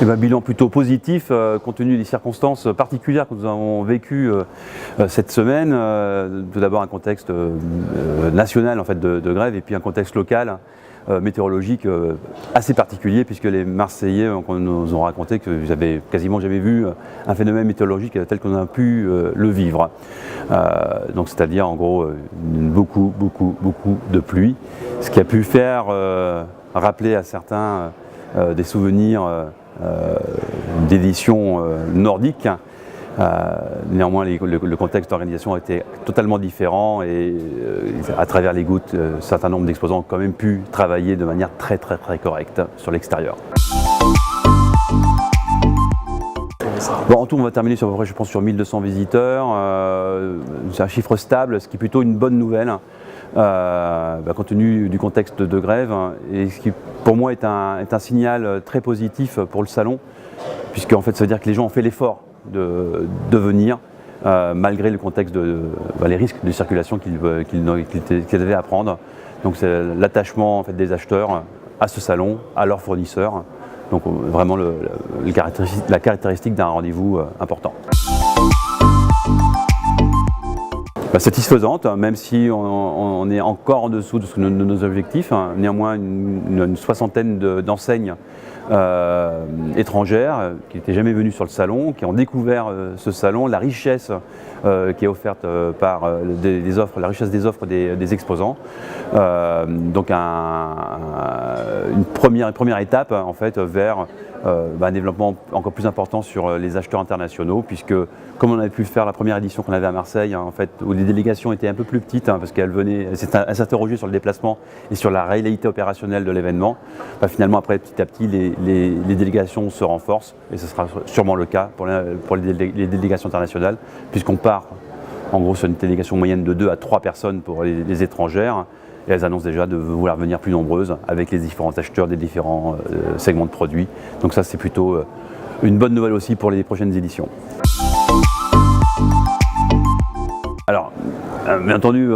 un bilan plutôt positif compte tenu des circonstances particulières que nous avons vécues cette semaine. Tout d'abord un contexte national en fait, de grève et puis un contexte local météorologique assez particulier puisque les Marseillais nous ont raconté qu'ils n'avaient quasiment jamais vu un phénomène météorologique tel qu'on a pu le vivre. Donc c'est-à-dire en gros beaucoup de pluie, ce qui a pu faire rappeler à certains des souvenirs d'éditions nordiques. Néanmoins, le contexte d'organisation a été totalement différent et à travers les gouttes, un certain nombre d'exposants ont quand même pu travailler de manière très correcte sur l'extérieur. Bon, en tout, on va terminer sur à peu près, je pense, sur 1200 visiteurs. C'est un chiffre stable, ce qui est plutôt une bonne nouvelle. Compte tenu du contexte de grève, et ce qui pour moi est un signal très positif pour le salon, puisque en fait, ça veut dire que les gens ont fait l'effort de venir, malgré le contexte les risques de circulation qu'ils avaient à prendre. Donc c'est l'attachement en fait, des acheteurs à ce salon, à leurs fournisseurs. Donc vraiment la caractéristique d'un rendez-vous important. Satisfaisante, même si on est encore en dessous de nos objectifs. Néanmoins, une soixantaine d'enseignes étrangères qui n'étaient jamais venues sur le salon, qui ont découvert ce salon, la richesse qui est offerte par des offres, la richesse des offres des exposants. Donc une première étape en fait vers un développement encore plus important sur les acheteurs internationaux, puisque comme on avait pu le faire la première édition qu'on avait à Marseille, en fait, où les délégations étaient un peu plus petites, parce qu'elles s'interrogeaient sur le déplacement et sur la réalité opérationnelle de l'événement, finalement après petit à petit les délégations se renforcent et ce sera sûrement le cas pour les délégations internationales, puisqu'on part en gros sur une délégation moyenne de 2 à 3 personnes pour les étrangères. Et elles annoncent déjà de vouloir venir plus nombreuses avec les différents acheteurs des différents segments de produits. Donc ça c'est plutôt une bonne nouvelle aussi pour les prochaines éditions. Alors, bien entendu,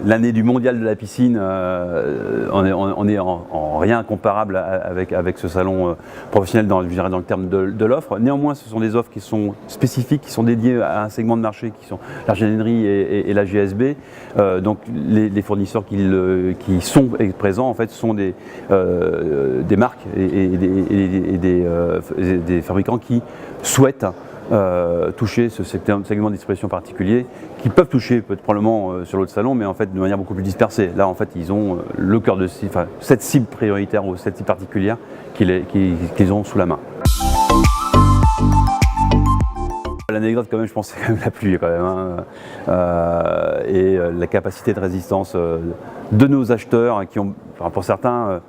l'année du mondial de la piscine, on est en rien comparable avec ce salon professionnel dans le terme de l'offre. Néanmoins, ce sont des offres qui sont spécifiques, qui sont dédiées à un segment de marché qui sont l'ingénierie et la GSB. Donc les fournisseurs qui sont présents en fait sont des marques et des fabricants qui souhaitent toucher ce segment de distribution particulier, qui peuvent toucher probablement sur l'autre salon, mais en fait de manière beaucoup plus dispersée. Là en fait ils ont le cœur de cette cible prioritaire ou cette cible particulière qu'ils ont sous la main. L'anecdote quand même, je pense, c'est quand même la pluie quand même, et la capacité de résistance de nos acheteurs qui ont, pour certains,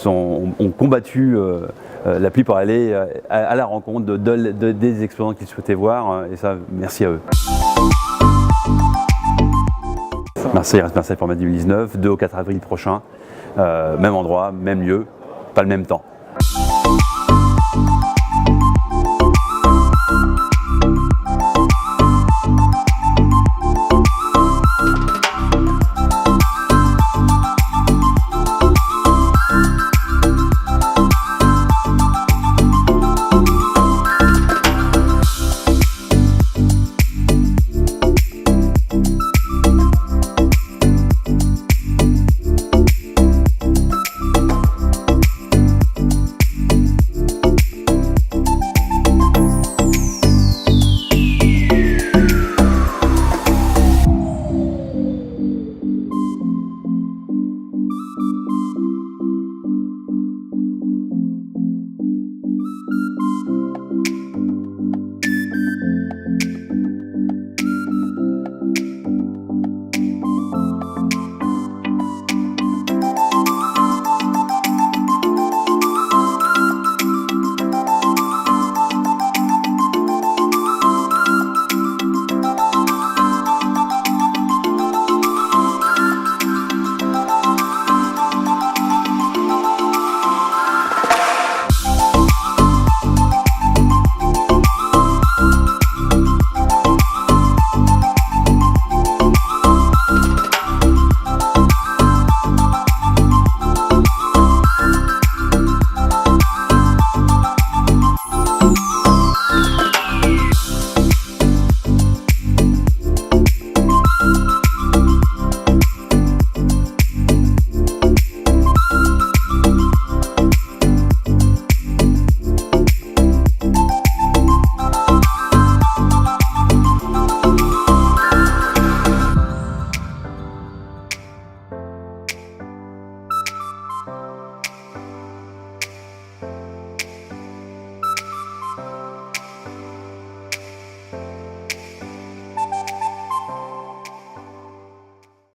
ont combattu la pluie pour aller à la rencontre des exposants qu'ils souhaitaient voir, et ça, merci à eux. Marseille reste Marseille pour mai 2019, 2 au 4 avril prochain, même endroit, même lieu, pas le même temps.